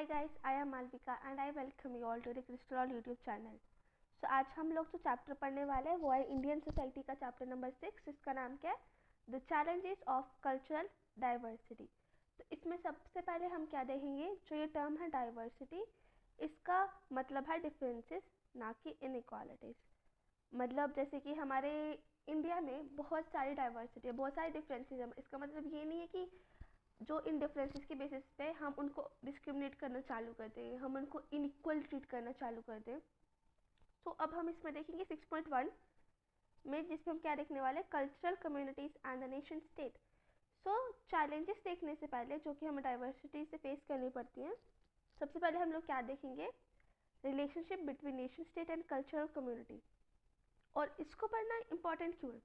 Hi guys, I am Malvika and I welcome you all to the Crystal All YouTube channel. So आज हम लोग जो chapter पढ़ने वाले हैं वो है इंडियन सोसाइटी का चैप्टर नंबर 6 जिसका नाम क्या है the challenges of cultural diversity. तो इसमें सबसे पहले हम क्या देखेंगे, जो ये टर्म है डाइवर्सिटी, इसका मतलब है डिफरेंसेस ना कि इनइक्वालिटीज़। मतलब जैसे कि हमारे इंडिया में बहुत सारी डाइवर्सिटी है, बहुत सारे डिफरेंसेस हैं। इसका मतलब ये नहीं है कि जो इन डिफरेंसेस के बेसिस पे हम उनको डिस्क्रिमिनेट करना चालू कर दें, हम उनको इनइक्वल ट्रीट करना चालू कर दें। तो अब हम इसमें देखेंगे 6.1 में, जिसमें हम क्या देखने वाले, cultural communities and the nation state. So challenges देखने से पहले जो कि हमें डाइवर्सिटी से फेस करनी पड़ती हैं, सबसे पहले हम लोग क्या देखेंगे, relationship between nation state and cultural community. और इसको पढ़ना इंपॉर्टेंट क्यों है?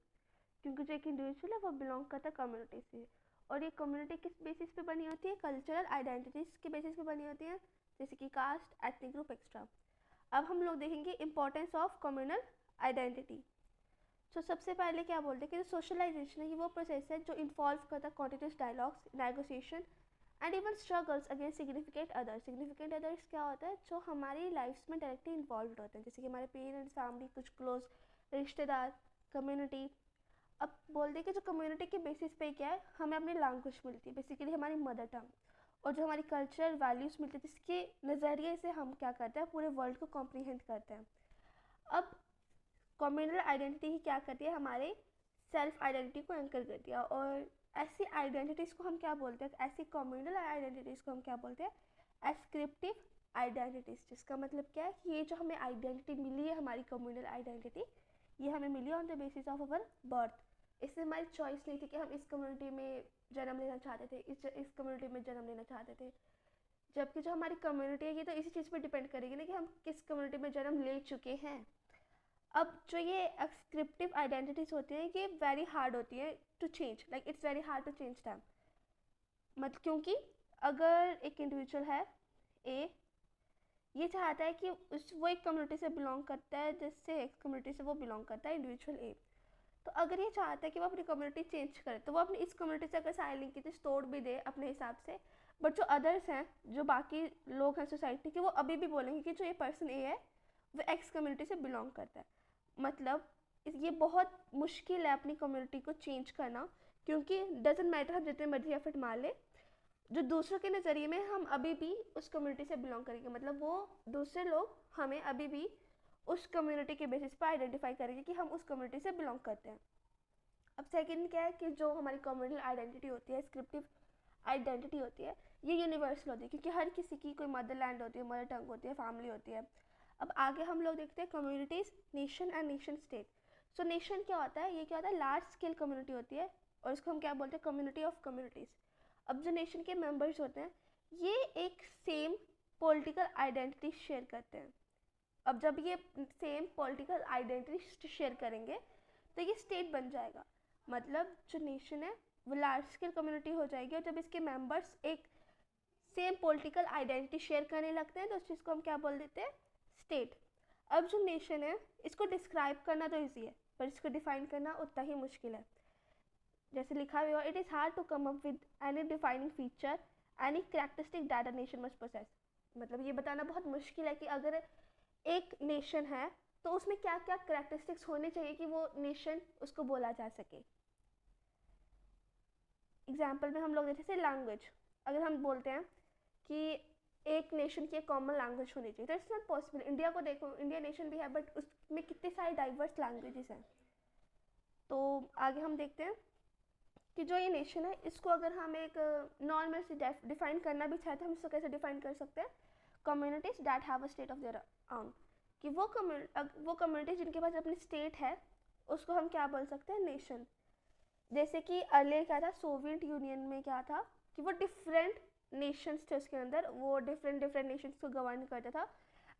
क्योंकि जो एक इंडिविजुअल है वो बिलोंग करता है कम्युनिटी से, और ये कम्युनिटी किस बेसिस पे बनी होती है, कल्चरल आइडेंटिटीज़ के बेसिस पे बनी होती है, जैसे कि कास्ट, एथनिक ग्रुप एक्स्ट्रा। अब हम लोग देखेंगे इंपॉर्टेंस ऑफ कम्युनल आइडेंटिटी। तो सबसे पहले क्या बोलते हैं कि जो सोशलाइजेशन है ये वो प्रोसेस है जो इन्वॉल्व करता है continuous dialogues, negotiation and even struggles against significant others. Significant others क्या होता है, जो हमारी लाइफ में डायरेक्टली इन्वॉल्व होते हैं, जैसे कि हमारे पेरेंट्स, फैमिली, कुछ क्लोज रिश्तेदार, कम्युनिटी। अब बोलते हैं कि जो कम्युनिटी के बेसिस पे क्या है, हमें अपनी लैंग्वेज मिलती है, बेसिकली हमारी मदर टंग, और जो हमारी कल्चरल वैल्यूज़ मिलती है, जिसके नज़रिए से हम क्या करते हैं, पूरे वर्ल्ड को कॉम्प्रीहेंड करते हैं। अब कम्युनल आइडेंटिटी ही क्या करती है, हमारे सेल्फ आइडेंटिटी को एंकर करती है। और ऐसी आइडेंटिटीज़ को हम क्या बोलते हैं, ऐसी कम्युनल आइडेंटिटीज़ को हम क्या बोलते हैं, एस्क्रिप्टिव आइडेंटिटीज़। जिसका मतलब क्या है कि ये जो हमें आइडेंटिटी मिली है, हमारी कम्युनल आइडेंटिटी, ये हमें मिली on the basis of our birth. इससे हमारी चॉइस नहीं थी कि हम इस कम्युनिटी में जन्म लेना चाहते थे, इस कम्युनिटी में जन्म लेना चाहते थे। जबकि जो हमारी कम्युनिटी है ये तो इसी चीज़ पर डिपेंड करेगी ना कि हम किस कम्युनिटी में जन्म ले चुके हैं। अब जो ये एक्सक्रिप्टिव आइडेंटिटीज़ होती हैं ये वेरी हार्ड होती है to change, like it's very hard to change them. मतलब क्योंकि अगर एक इंडिविजुअल है ए, ये चाहता है कि वो एक कम्युनिटी से बिलोंग करता है, जिससे एक कम्युनिटी से वो बिलोंग करता है इंडिविजुअल ए। तो अगर ये चाहता है कि वो अपनी कम्युनिटी चेंज करे, तो वो अपनी इस कम्युनिटी से अगर सारी लिंकेजेस तोड़ भी दे अपने हिसाब से, बट जो अदर्स हैं, जो बाकी लोग हैं सोसाइटी के, वो अभी भी बोलेंगे कि जो ये पर्सन ए है वो एक्स कम्युनिटी से बिलोंग करता है। मतलब ये बहुत मुश्किल है अपनी कम्युनिटी को चेंज करना, क्योंकि डजेंट मैटर हम जितने मर्जी एफर्ट मार ले, जो दूसरों के नज़रिए में हम अभी भी उस कम्युनिटी से बिलोंग करेंगे। मतलब वो दूसरे लोग हमें अभी भी उस कम्युनिटी के बेसिस पर आइडेंटिफाई करेंगे कि हम उस कम्युनिटी से बिलोंग करते हैं। अब सेकंड क्या है कि जो हमारी कम्युनल आइडेंटिटी होती है, स्क्रिप्टिव आइडेंटिटी होती है, ये यूनिवर्सल होती है, क्योंकि हर किसी की कोई मदरलैंड होती है, मदर टंग होती है, फैमिली होती है। अब आगे हम लोग देखते हैं communities, nation and nation state. So nation क्या होता है, ये क्या होता है, लार्ज स्केल कम्युनिटी होती है, और इसको हम क्या बोलते हैं, कम्युनिटी ऑफ कम्युनिटीज़। अब जो नेशन के मेंबर्स होते हैं ये एक सेम पॉलिटिकल आइडेंटिटी शेयर करते हैं। अब जब ये सेम पॉलिटिकल आइडेंटिटी शेयर करेंगे तो ये स्टेट बन जाएगा। मतलब जो नेशन है वो लार्ज स्केल कम्युनिटी हो जाएगी, और जब इसके मेंबर्स एक सेम पॉलिटिकल आइडेंटिटी शेयर करने लगते हैं तो उस चीज़ को हम क्या बोल देते हैं, स्टेट। अब जो नेशन है इसको डिस्क्राइब करना तो ईजी है, पर इसको डिफाइन करना उतना ही मुश्किल है। जैसे लिखा हुआ, it is hard to come up with any defining feature, any characteristic that a nation must possess. मतलब ये बताना बहुत मुश्किल है कि अगर एक नेशन है तो उसमें क्या क्या करेक्टरिस्टिक्स होने चाहिए कि वो नेशन उसको बोला जा सके। एग्जाम्पल में हम लोग जैसे लैंग्वेज, अगर हम बोलते हैं कि एक नेशन की एक कॉमन लैंग्वेज होनी चाहिए, तो इट्स नॉट पॉसिबल। इंडिया को देखो, इंडिया नेशन भी है बट उसमें कितनी सारी डाइवर्स लैंग्वेजेस हैं। तो आगे हम देखते हैं कि जो ये नेशन है इसको अगर हम एक नॉर्मल से डिफाइन करना भी चाहते हैं, हम इसको कैसे डिफाइन कर सकते हैं, communities that have a state of their own. कि वो कम्युनिटी जिनके पास अपनी स्टेट है उसको हम क्या बोल सकते हैं, नेशन। जैसे कि अर्लियर क्या था, सोवियत यूनियन में क्या था कि वो डिफरेंट नेशंस थे, उसके अंदर वो डिफरेंट डिफरेंट नेशंस को गवर्न करता था,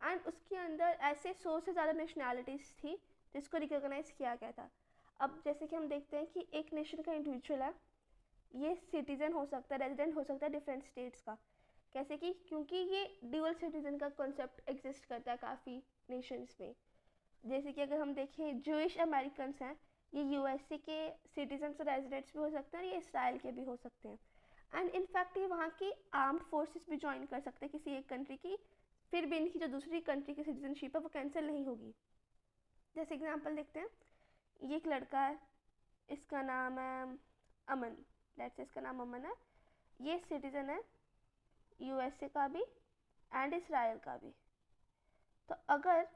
एंड उसके अंदर ऐसे 100 से ज़्यादा नेशनैलिटीज़ थी जिसको रिकॉग्नाइज़ किया गया था। अब जैसे कि हम देखते हैं कि एक नेशन का इंडिविजुअल है, ये सिटीज़न हो सकता है, रेजिडेंट हो सकता है डिफरेंट स्टेट्स का। कैसे कि क्योंकि ये ड्यूअल सिटीज़न का कॉन्सेप्ट एग्जिस्ट करता है काफ़ी नेशंस में। जैसे कि अगर हम देखें जूइश अमेरिकन्स हैं, ये यूएसए के सिटीजन्स और रेजिडेंट्स भी हो सकते हैं और ये इसराइल के भी हो सकते हैं। एंड इनफैक्ट ये वहाँ की आर्म्ड फोर्सेस भी ज्वाइन कर सकते हैं किसी एक कंट्री की, फिर भी इनकी जो दूसरी कंट्री की सिटीजनशिप है वो कैंसिल नहीं होगी। जैसे एग्जांपल देखते हैं, ये एक लड़का है, इसका नाम है अमन, लेट्स से इसका नाम अमन है, ये सिटीज़न है यूएसए का भी एंड इसराइल का भी। तो अगर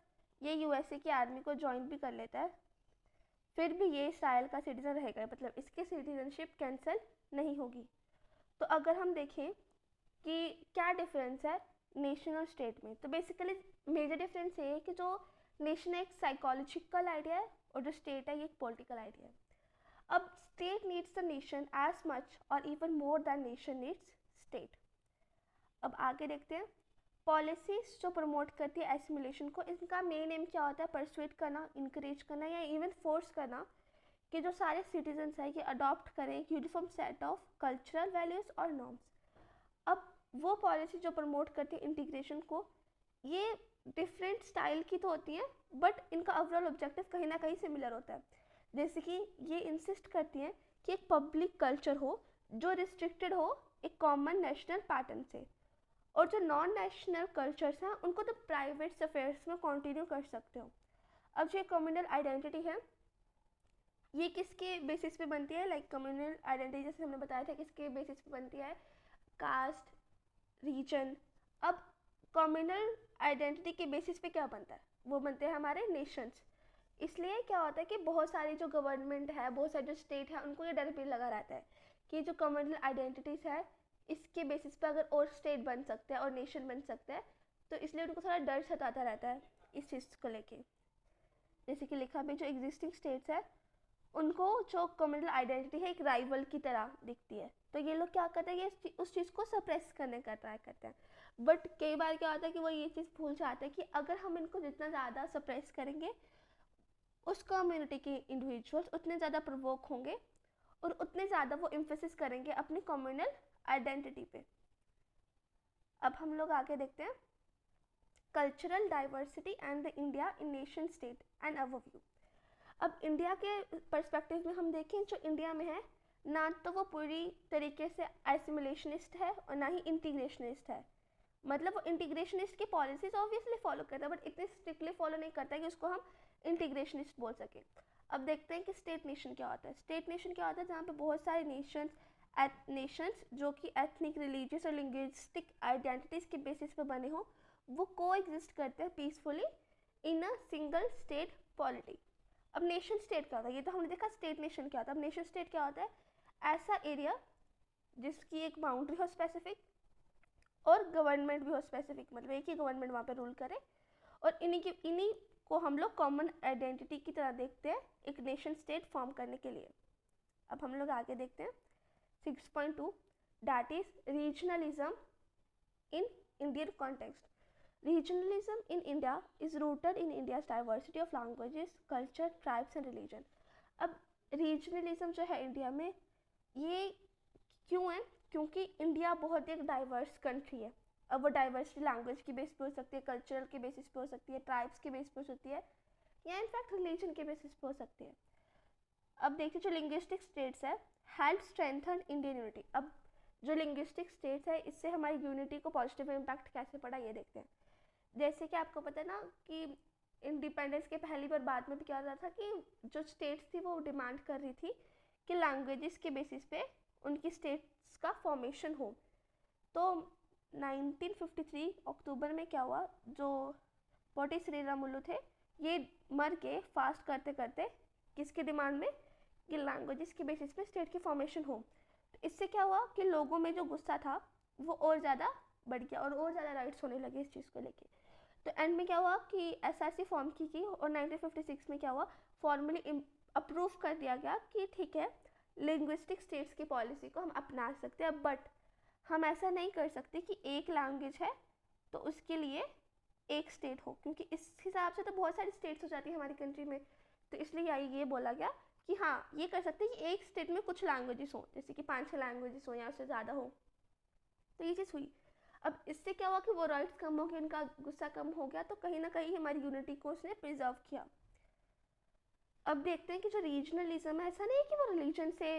ये यूएसए की आर्मी को ज्वाइन भी कर लेता है फिर भी ये इसराइल का सिटीज़न रहेगा, मतलब इसकी सिटीजनशिप कैंसिल नहीं होगी। तो अगर हम देखें कि क्या डिफरेंस है नेशन और स्टेट में, तो बेसिकली मेजर डिफरेंस ये है कि जो नेशन एक साइकोलॉजिकल आइडिया है और जो स्टेट है ये एक पॉलिटिकल आइडिया है। अब state needs the nation as much और even more than nation needs state. अब आगे देखते हैं, पॉलिसीज जो प्रमोट करती है एसिमिलेशन को, इनका मेन एम क्या होता है, परसुएट करना, इनकरेज करना या इवन फोर्स करना कि जो सारे सिटीजन्स हैं ये अडॉप्ट करें एक uniform set of cultural values और नॉर्म्स। अब वो पॉलिसी जो प्रमोट करती है इंटीग्रेशन को, ये डिफरेंट स्टाइल की तो होती है बट इनका ओवरऑल ऑब्जेक्टिव कहीं ना कहीं सिमिलर होता है। जैसे कि ये इंसिस्ट करती हैं कि एक पब्लिक कल्चर हो जो रिस्ट्रिक्टेड हो एक कॉमन नेशनल पैटर्न से, और जो नॉन नेशनल कल्चर्स हैं उनको तो प्राइवेट अफेयर्स में कंटिन्यू कर सकते हो। अब जो कम्युनल आइडेंटिटी है ये किसके बेसिस पे बनती है, लाइक कम्युनल आइडेंटिटी जैसे हमने बताया था किसके बेसिस पे बनती है, कास्ट, रीजन। अब कम्युनल आइडेंटिटी के बेसिस पे क्या बनता है, वो बनते हैं हमारे नेशंस। इसलिए क्या होता है कि बहुत सारी जो गवर्नमेंट है, बहुत सारे जो स्टेट है, उनको ये डर भी लगा रहता है कि जो कम्युनल आइडेंटिटीज़ है इसके बेसिस पे अगर और स्टेट बन सकते हैं और नेशन बन सकते हैं, तो इसलिए उनको थोड़ा डर सताता रहता है इस चीज़ को लेके। जैसे कि लिखा भी, जो एग्जिस्टिंग स्टेट्स है उनको जो कम्युनल आइडेंटिटी है एक राइवल की तरह दिखती है, तो ये लोग क्या करते हैं, ये उस चीज़ को सप्रेस करने का ट्राई करते हैं। बट कई बार क्या होता है कि वो ये चीज़ भूल जाते हैं कि अगर हम इनको जितना ज़्यादा सप्रेस करेंगे उस कम्युनिटी के इंडिविजुअल्स उतने ज़्यादा प्रोवोक होंगे और उतने ज़्यादा वो एम्फेसिस करेंगे अपनी कम्युनल आइडेंटिटी पे। अब हम लोग आगे देखते हैं, cultural diversity and the India in nation state and overview. अब इंडिया के पर्सपेक्टिव में हम देखें, जो इंडिया में है ना तो वो पूरी तरीके से एसिमिलेशनिस्ट है और ना ही इंटीग्रेशनिस्ट है। मतलब वो इंटीग्रेशनिस्ट की पॉलिसीज ऑब्वियसली फॉलो करता है बट इतने स्ट्रिक्टली फॉलो नहीं करता है कि उसको हम इंटीग्रेशनिस्ट बोल सकें। अब देखते हैं कि स्टेट नेशन क्या होता है। स्टेट नेशन क्या होता है, जहाँ पे बहुत सारे नेशंस जो कि एथनिक, रिलीजियस और लिंग्विस्टिक आइडेंटिटीज़ के बेसिस पे बने हों, वो को एग्जिस्ट करते हैं peacefully in a single state polity. अब नेशन स्टेट क्या होता है, ये तो हमने देखा स्टेट नेशन क्या होता है। अब नेशन स्टेट क्या होता है, ऐसा एरिया जिसकी एक बाउंड्री हो स्पेसिफिक और गवर्नमेंट भी हो स्पेसिफिक, मतलब एक ही गवर्नमेंट वहाँ पे रूल करे, और इन्हीं को हम लोग कॉमन आइडेंटिटी की तरह देखते हैं एक नेशन स्टेट फॉर्म करने के लिए। अब हम लोग आगे देखते हैं 6.2, that is regionalism in Indian context. Regionalism in India is rooted in India's diversity of languages, culture, tribes and religion. अब रीजनलिज्म जो है इंडिया में ये क्यों है, क्योंकि इंडिया बहुत एक डाइवर्स कंट्री है। अब वो डाइवर्सिटी लैंग्वेज की बेस पे हो सकती है, कल्चरल के बेसिस पे हो सकती है, ट्राइब्स के बेस पे हो सकती है या इनफैक्ट रिलीजन के बेसिस पे हो सकती है। अब देखिए जो लिंग्विस्टिक स्टेट्स है हेल्प स्ट्रेंथन इंडियन यूनिटी। अब जो लिंग्विस्टिक स्टेट्स है इससे हमारी यूनिटी को पॉजिटिव इम्पैक्ट कैसे पड़ा ये देखते हैं। जैसे कि आपको पता है ना कि इंडिपेंडेंस के पहली बार बाद में भी क्या हो रहा था कि जो स्टेट्स थी वो डिमांड कर रही थी कि लैंग्वेजेस के बेसिस पे उनकी स्टेट्स का फॉर्मेशन हो। तो 1953 अक्टूबर में क्या हुआ, जो पोटी श्रीरामुलु थे ये मर के फास्ट करते करते किसकी डिमांड में, कि लैंग्वेजेस के बेसिस पे स्टेट की फॉर्मेशन हो। तो इससे क्या हुआ कि लोगों में जो गुस्सा था वो और ज़्यादा बढ़ गया और ज़्यादा राइट्स होने लगे इस चीज़ को लेके। तो एंड में क्या हुआ कि एसआरसी फॉर्म की और 1956 में क्या हुआ, फॉर्मली अप्रूव कर दिया गया कि ठीक है लिंग्विस्टिक स्टेट्स की पॉलिसी को हम अपना सकते हैं, बट हम ऐसा नहीं कर सकते कि एक लैंग्वेज है तो उसके लिए एक स्टेट हो, क्योंकि इस हिसाब से तो बहुत सारी स्टेट्स हो जाती है हमारी कंट्री में। तो इसलिए ये बोला गया कि हाँ ये कर सकते हैं कि एक स्टेट में कुछ लैंग्वेजेस हों, जैसे कि 5-6 लैंग्वेजेस हों या उससे ज़्यादा हो। तो ये चीज़ हुई। अब इससे क्या हुआ कि वो राइट्स कम हो गए, इनका गुस्सा कम हो गया, तो कहीं ना कहीं हमारी यूनिटी को उसने प्रिजर्व किया। अब देखते हैं कि जो रीजनलिज्म है ऐसा नहीं है कि वो रिलीजन से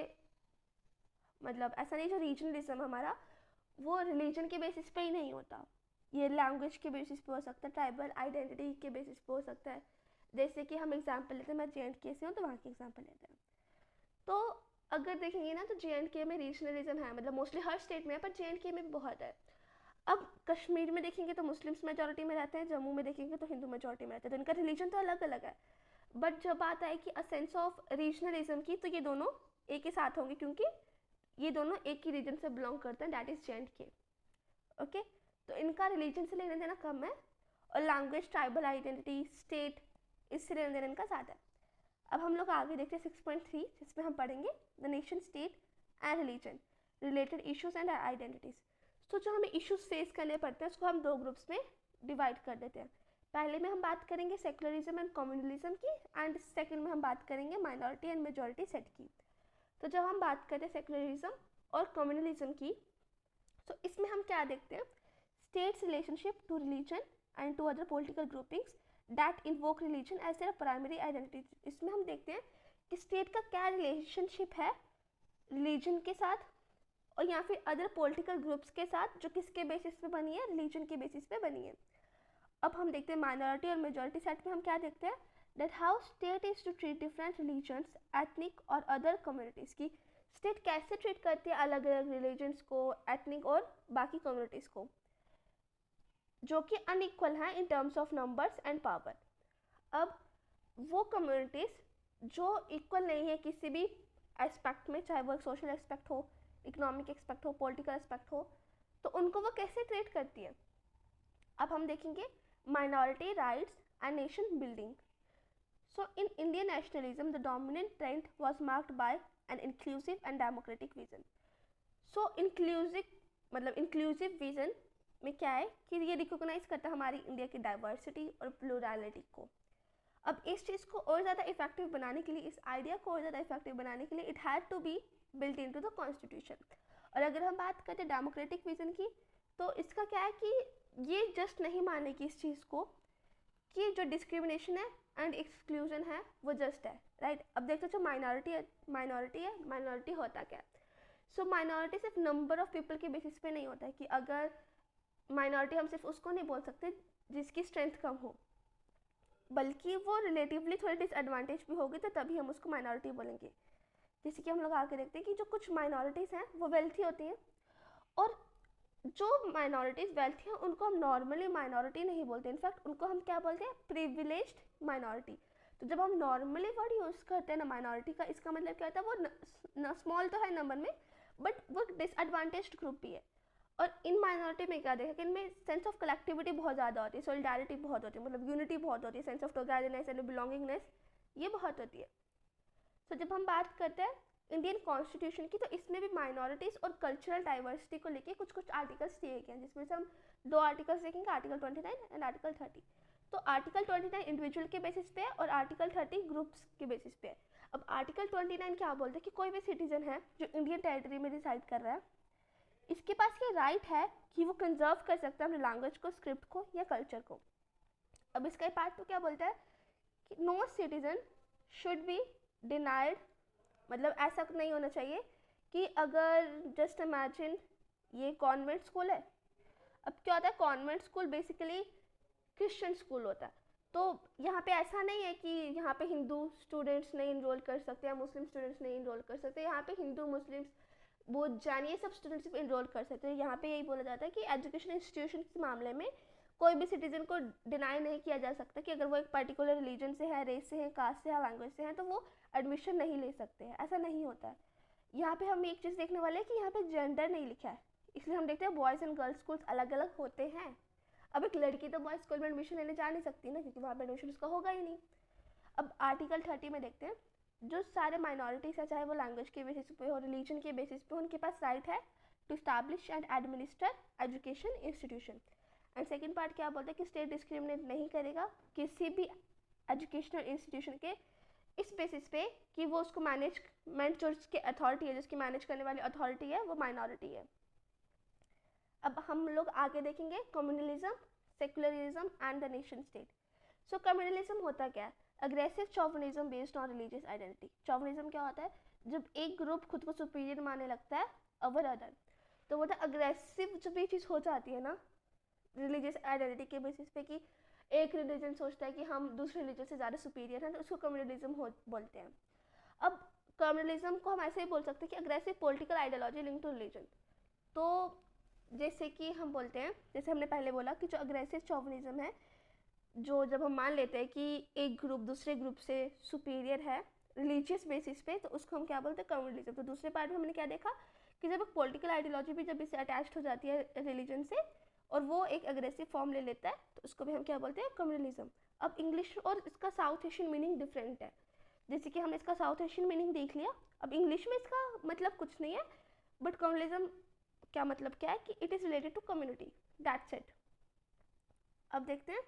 मतलब ऐसा नहीं, जो रीजनलिज्म हमारा वो रिलीजन के बेसिस पे ही नहीं होता, ये लैंग्वेज के बेसिस पे हो सकता है, ट्राइबल आइडेंटिटी के बेसिस पे हो सकता है। जैसे कि हम एग्जांपल लेते हैं, मैं JNK से हूँ तो वहाँ की एग्जांपल लेते हैं। तो अगर देखेंगे ना तो JNK में रीजनलिज्म है, मतलब मोस्टली हर स्टेट में है, पर JNK में भी बहुत है। अब कश्मीर में देखेंगे तो मुस्लिम्स मेजोरिटी में रहते हैं, जम्मू में देखेंगे तो हिंदू मेजोरिटी में रहते हैं, तो इनका रिलीजन तो अलग अलग है। बट जब बात आए कि अ सेंस ऑफ रीजनलिज्म की, तो ये दोनों एक ही साथ होंगे, क्योंकि ये दोनों एक ही रीजन से बिलोंग करते हैं, दैट इज JNK। ओके, तो इनका रिलीजन से लेना देना कम है, और लैंग्वेज, ट्राइबल आइडेंटिटी, स्टेट, इससे लेना देना इनका ज़्यादा है। अब हम लोग आगे देखते हैं 6.3, जिसमें हम पढ़ेंगे the nation state and religion, related issues and identities. तो जो हमें इश्यूज फेस करने पड़ते हैं उसको हम दो ग्रुप्स में डिवाइड कर देते हैं। पहले में हम बात करेंगे सेकुलरिज्म एंड कम्युनलिज्म की, एंड सेकंड में हम बात करेंगे माइनॉरिटी एंड मेजॉरिटी सेट की। तो जब हम बात करते हैं सेकुलरिज्म और कम्युनलिज्म की, तो इसमें हम क्या देखते हैं, state's relationship to religion and to other political groupings that invoke religion as their primary identity. इसमें हम देखते हैं कि स्टेट का क्या रिलेशनशिप है रिलीजन के साथ, और या फिर अदर पॉलिटिकल ग्रुप्स के साथ, जो किसके बेसिस पे बनी है, रिलीजन के बेसिस पे बनी है। अब हम देखते हैं माइनॉरिटी और मेजॉरिटी सेट में हम क्या देखते हैं, that how state is to treat different religions, ethnic और अदर कम्युनिटीज़ की। स्टेट कैसे ट्रीट करती है अलग अलग रिलीजन्स को, एथनिक और बाकी कम्युनिटीज़ को, जो कि अनइक्वल हैं in terms of numbers and power. अब वो कम्युनिटीज़ जो इक्वल नहीं है किसी भी एस्पेक्ट में, चाहे वो सोशल एस्पेक्ट हो, इकोनॉमिक एस्पेक्ट हो, पॉलिटिकल एस्पेक्ट हो, तो उनको वो कैसे ट्रीट करती है। अब हम देखेंगे minority rights and nation building. So in Indian nationalism the dominant trend was marked by an inclusive and democratic vision. So inclusive मतलब इंक्लूसिव विजन में क्या है कि ये रिकॉग्नाइज करता है हमारी इंडिया की डाइवर्सिटी और प्लूरलिटी को। अब इस चीज़ को और ज़्यादा इफेक्टिव बनाने के लिए, इस आइडिया को और ज़्यादा इफेक्टिव बनाने के लिए, it had to be built into the constitution. और अगर हम बात करें डेमोक्रेटिक विजन की, तो इसका क्या है कि ये जस्ट नहीं मानेगी इस चीज़ को कि जो डिस्क्रिमिनेशन है एंड एक्सक्लूजन है वो जस्ट है, राइट। अब देखते जो माइनॉरिटी होता क्या है। सो माइनॉरिटी सिर्फ नंबर ऑफ पीपल के बेसिस पे नहीं होता है, कि अगर माइनॉरिटी हम सिर्फ उसको नहीं बोल सकते जिसकी स्ट्रेंथ कम हो, बल्कि वो रिलेटिवली थोड़ी डिसएडवांटेज भी होगी, तो तभी हम उसको माइनॉरिटी बोलेंगे। जैसे कि हम लोग आगे देखते हैं कि जो कुछ माइनॉरिटीज़ हैं वो वेल्थी होती हैं, और जो माइनॉरिटीज़ वेल्थी हैं उनको हम नॉर्मली माइनॉरिटी नहीं बोलते, इनफैक्ट उनको हम क्या बोलते हैं, प्रिविलेज्ड माइनॉरिटी। तो जब हम नॉर्मली वर्ड यूज़ करते हैं ना माइनॉरिटी का, इसका मतलब क्या होता है, वो स्मॉल तो है नंबर में, बट वो डिसएडवांटेज्ड ग्रुप भी है। और इन माइनॉरिटी में क्या देखा कि इनमें सेंस ऑफ कलेक्टिविटी बहुत ज़्यादा होती है, सोलिडारिटी बहुत होती है, मतलब यूनिटी बहुत होती है, sense of togetherness and belongingness ये बहुत होती है। तो जब हम बात करते हैं इंडियन कॉन्स्टिट्यूशन की, तो इसमें भी माइनॉरिटीज़ और कल्चरल डाइवर्सिटी को लेके कुछ कुछ आर्टिकल्स दिए गए हैं, जिसमें से हम दो आर्टिकल्स देखेंगे, आर्टिकल 29 एंड आर्टिकल 30। तो आर्टिकल 29 इंडिविजुअल के बेसिस पे है और आर्टिकल 30 ग्रुप्स के बेसिस पे है। अब आर्टिकल 29 क्या बोलते हैं कि कोई भी सिटीजन है जो इंडियन टेरिटरी में रिसाइड कर रहा है, इसके पास ये राइट है कि वो कंजर्व कर सकता है अपने लैंग्वेज को, स्क्रिप्ट को या कल्चर को। अब इसका पार्ट तो क्या बोलता है कि no citizen should be denied, मतलब ऐसा नहीं होना चाहिए कि अगर जस्ट इमेजिन ये कॉन्वेंट स्कूल है। अब क्या होता है, convent school basically Christian school होता है, तो यहाँ पे ऐसा नहीं है कि यहाँ पे हिंदू स्टूडेंट्स नहीं इनरोल कर सकते या मुस्लिम स्टूडेंट्स नहीं इनरोल कर सकते। यहाँ पे हिंदू, मुस्लिम्स, बौद्ध, जैन ये सब स्टूडेंट्स इनरोल कर सकते हैं। यहाँ पे यही बोला जाता है कि एजुकेशन इंस्टीट्यूशन के मामले में कोई भी सिटीजन को डिनाई नहीं किया जा सकता कि अगर वो एक पर्टिकुलर रिलीजन से है, रेस से है, कास्ट से है, लैंग्वेज से है, तो वो एडमिशन नहीं ले सकते हैं, ऐसा नहीं होता है। यहाँ पे हम एक चीज़ देखने वाले हैं कि यहाँ पे जेंडर नहीं लिखा है, इसलिए हम देखते हैं बॉयज़ एंड गर्ल्स स्कूल्स अलग अलग होते हैं। अब एक लड़की तो बॉयज़ स्कूल में एडमिशन लेने जा नहीं सकती ना, क्योंकि वहाँ पे एडमिशन उसका होगा ही नहीं। अब आर्टिकल 30 में देखते हैं, जो सारे माइनॉरिटीज़ है, चाहे वो लैंग्वेज के बेसिस पे हो, रिलीजन के बेसिस पे, उनके पास राइट है to establish and administer education institution. And second part क्या बोलते हैं कि स्टेट डिस्क्रिमिनेट नहीं करेगा किसी भी एजुकेशनल इंस्टीट्यूशन के इस बेसिस पे कि वो उसको मैनेजमेंट, जो उसकी अथॉरिटी है, जिसकी मैनेज करने वाली अथॉरिटी है, वो माइनॉरिटी है। अब हम लोग आगे देखेंगे communalism, secularism and the nation state. So communalism होता क्या है, aggressive chauvinism based on religious identity. Chauvinism क्या होता है, जब एक ग्रुप खुद को सुपीरियर मानने लगता है ओवर अदर, तो वो अग्रेसिव जब ये चीज़ हो जाती है ना रिलीजियस आइडेंटिटी के बेसिस पे कि एक रिलीजन सोचता है कि हम दूसरे रिलीजन से ज़्यादा सुपीरियर हैं, तो उसको कम्युनलिज्म बोलते हैं। अब कम्युनलिज्म को हम ऐसे ही बोल सकते हैं कि aggressive political ideology link to religion. तो जैसे कि हम बोलते हैं, जैसे हमने पहले बोला कि जो अग्रेसिव चौवनिज्म है, जो जब हम मान लेते हैं कि एक ग्रुप दूसरे ग्रुप से सुपीरियर है रिलीजियस बेसिस पे, तो उसको हम क्या बोलते हैं, कम्युनलिज्म। तो दूसरे पार्ट में हमने क्या देखा कि जब एक पॉलिटिकल आइडियोलॉजी भी जब इससे अटैच्ड हो जाती है रिलीजन से और वो एक अग्रेसिव फॉर्म ले लेता है, तो उसको भी हम क्या बोलते हैं, कम्युनलिज्म। अब इंग्लिश और इसका साउथ एशियन मीनिंग डिफरेंट है। जैसे कि हमने इसका साउथ एशियन मीनिंग देख लिया, अब इंग्लिश में इसका मतलब कुछ नहीं है, बट कम्युनलिज्म क्या मतलब क्या है कि it is related to community, that's it. अब देखते हैं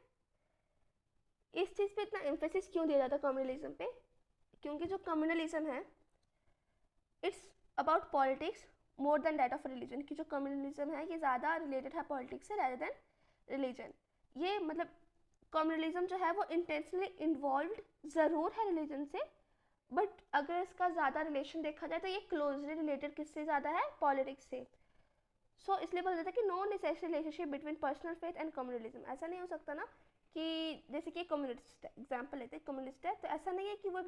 इस चीज़ पे इतना एम्फेसिस क्यों दिया जाता है कम्युनलिज्म पे, क्योंकि जो कम्युनलिज्म है it's about politics more than that of religion. की जो कम्युनलिज्म है ये ज़्यादा रिलेटेड है पॉलिटिक्स से rather देन रिलीजन। ये मतलब कम्युनलिज्म जो है वो इंटेंशनली इन्वॉल्व ज़रूर है रिलीजन से, बट अगर इसका ज़्यादा रिलेशन देखा जाए तो ये क्लोजली रिलेटेड किससे ज़्यादा है, पॉलिटिक्स से। सो इसलिए बोला जाता है कि no necessary relationship between personal faith and communalism. ऐसा नहीं हो सकता ना कि जैसे कि कम्युनिस्ट है, एग्जाम्पल लेते हैं कम्युनिस्ट है, तो ऐसा नहीं है कि वो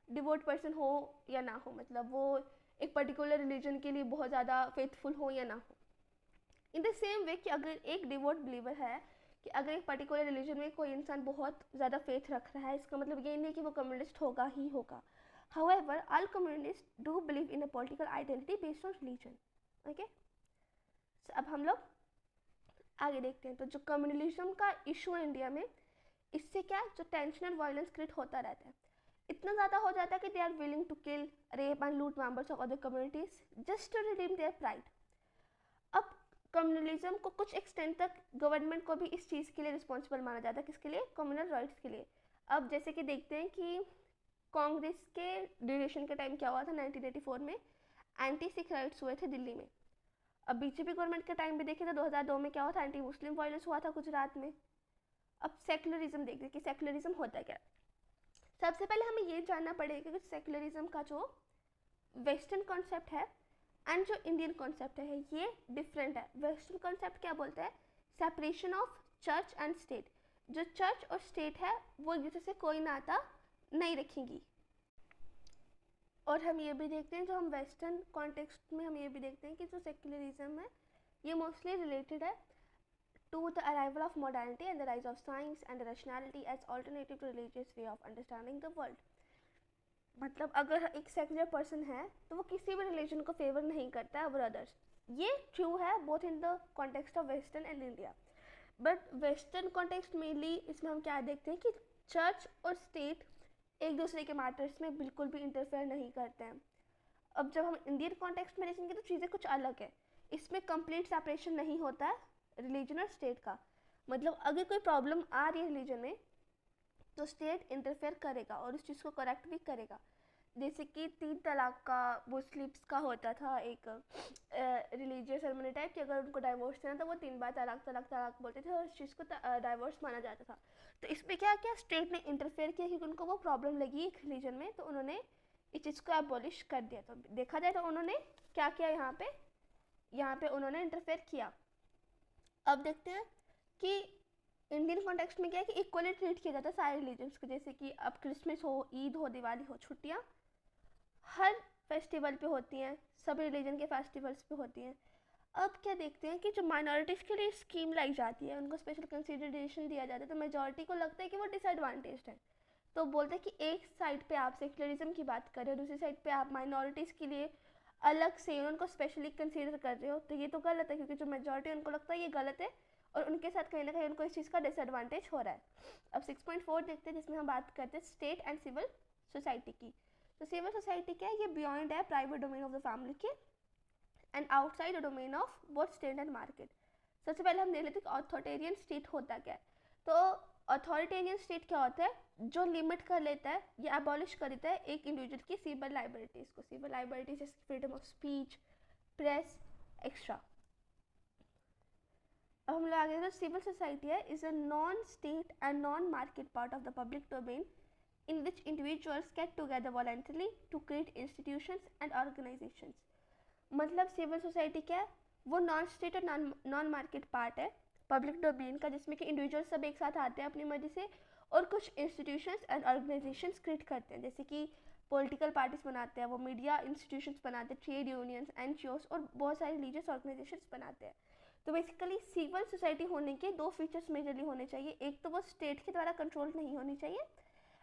डिवोट पर्सन हो या ना हो, मतलब वो एक पर्टिकुलर रिलीजन के लिए बहुत ज़्यादा फेथफुल हो या ना हो। इन द सेम वे कि अगर एक डिवोट बिलीवर है कि अगर एक पर्टिकुलर रिलीजन में कोई इंसान बहुत ज़्यादा फेथ रख रहा है, इसका मतलब ये नहीं कि वो कम्युनिस्ट होगा ही होगा। However all communist do believe in a political identity based on religion. Okay, अब हम लोग आगे देखते हैं। तो जो कम्युनलिज्म का इशू है इंडिया में, इससे क्या जो टेंशन और वायलेंस क्रिएट होता रहता है, इतना ज़्यादा हो जाता है कि they are willing to kill, rape and loot members of other communities just to redeem their pride. अब कम्युनलिज्म को कुछ एक्सटेंट तक गवर्नमेंट को भी इस चीज़ के लिए रिस्पॉन्सिबल माना जाता है, किसके लिए, कम्युनल राइट्स के लिए। अब जैसे कि देखते हैं कि कांग्रेस के ड्यूरेशन के टाइम क्या हुआ था 1984 में, एंटी सिख राइट्स हुए थे दिल्ली में। अब बीजेपी गवर्नमेंट के टाइम भी देखे तो 2002 में क्या हुआ था, एंटी मुस्लिम वायलेंस हुआ था गुजरात में। अब सेकुलरिज्म देखते हैं कि सेकुलरिज्म होता है क्या। सबसे पहले हमें ये जानना पड़ेगा कि सेकुलरिज्म का जो वेस्टर्न कॉन्सेप्ट है एंड जो इंडियन कॉन्सेप्ट है ये डिफरेंट है। वेस्टर्न कॉन्सेप्ट क्या बोलता है, separation of church and state. जो चर्च और स्टेट है वो एक दूसरे से कोई नाता नहीं रखेंगी। और हम ये भी देखते हैं, जो हम वेस्टर्न कॉन्टेक्स्ट में हम ये भी देखते हैं कि जो सेक्युलरिज्म है ये मोस्टली रिलेटेड है to the arrival of modernity and the rise of science and rationality as alternative to religious way of understanding the world. मतलब अगर एक सेक्युलर पर्सन है तो वो किसी भी रिलीजन को फेवर नहीं करता है ओवर अदर्स। ये ट्रू है both in the context of western and India. But western context mainly इसमें हम क्या देखते हैं कि चर्च और स्टेट एक दूसरे के मैटर्स में बिल्कुल भी इंटरफेयर नहीं करते हैं। अब जब हम इंडियन कॉन्टेक्स्ट में देखेंगे तो चीज़ें कुछ अलग है। इसमें कंप्लीट सेपरेशन नहीं होता है रिलीजन और स्टेट का। मतलब अगर कोई प्रॉब्लम आ रही है रिलीजन में तो स्टेट इंटरफेयर करेगा और उस चीज़ को करेक्ट भी करेगा। जैसे कि 3 तलाक का मुस्लिम्स का होता था एक रिलीजियस सेरेमनी टाइप कि अगर उनको डाइवोर्स देना तो वो 3 बार तलाक तलाक तलाक बोलते थे और उस चीज़ को डाइवोर्स माना जाता था। तो इसमें क्या किया, स्टेट ने इंटरफेयर किया क्योंकि उनको वो प्रॉब्लम लगी एक रिलीजन में, तो उन्होंने इस चीज़ को एबॉलिश कर दिया। तो देखा जाए तो उन्होंने क्या किया, यहाँ पे उन्होंने इंटरफेयर किया। अब देखते हैं कि इंडियन कॉन्टेक्स्ट में क्या है कि इक्वली ट्रीट किया जाता है सारे रिलीजन्स को। जैसे कि अब क्रिसमस हो, ईद हो, दिवाली हो, छुट्टियाँ हर फेस्टिवल पे होती हैं, सभी रिलीजन के फेस्टिवल्स पे होती हैं। अब क्या देखते हैं कि जो माइनॉरिटीज़ के लिए स्कीम लाई जाती है, उनको स्पेशल कंसिडरेशन दिया जाता है, तो मेजॉरिटी को लगता है कि वो डिसएडवांटेज्ड है। तो बोलते हैं कि एक साइड पे आप सेक्युलरिज्म की बात कर रहे हो, दूसरी साइड पे आप माइनॉरिटीज़ के लिए अलग से उनको स्पेशली कंसीडर कर रहे हो, तो ये तो गलत है क्योंकि जो मेजॉरिटी उनको लगता है ये गलत है और उनके साथ कहीं ना कहीं उनको इस चीज़ का डिसएडवांटेज हो रहा है। अब 6.4 देखते हैं जिसमें हम बात करते हैं स्टेट एंड सिविल सोसाइटी की। तो सिविल सोसाइटी क्या है, ये बियॉन्ड है private domain of the family के and outside the domain of both state and market. सबसे पहले हम देख लेते हैं कि ऑथोरिटेरियन स्टेट होता क्या है। तो ऑथोरिटेरियन स्टेट क्या होता है, जो लिमिट कर लेता है या एबॉलिश कर देता है एक इंडिविजुअल की सिविल लाइबिलिटीज़ को। सिविल लाइबिलिटीज जैसे freedom of speech, press, extra. अब हम लोग आगे सिविल सोसाइटी है is a non state and non market part of the public domain in which individuals get together voluntarily to create institutions and organizations. मतलब civil society क्या है, वो non state और नॉन मार्केट पार्ट है public domain का, जिसमें कि individuals सब एक साथ आते हैं अपनी मर्जी से और कुछ इंस्टीट्यूशंस एंड ऑर्गेनाइजेशंस क्रिएट करते हैं, जैसे कि पॉलिटिकल पार्टीज बनाते हैं, वो मीडिया इंस्टीट्यूशंस बनाते हैं, ट्रेड यूनियंस, एनजीओस और बहुत सारे रिलीजियस ऑर्गेनाइजेशंस बनाते हैं. तो बेसिकली सिविल सोसाइटी होने के दो फीचर्स मेजरली होने चाहिए. एक तो वो स्टेट के द्वारा कंट्रोल नहीं होनी चाहिए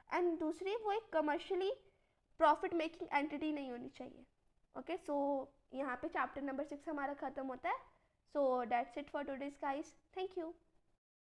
एंड दूसरी वो एक कमर्शियली प्रॉफिट मेकिंग एंटिटी नहीं होनी चाहिए. ओके, सो यहाँ पे चैप्टर नंबर 6 हमारा ख़त्म होता है. So that's it for today's guys. Thank you.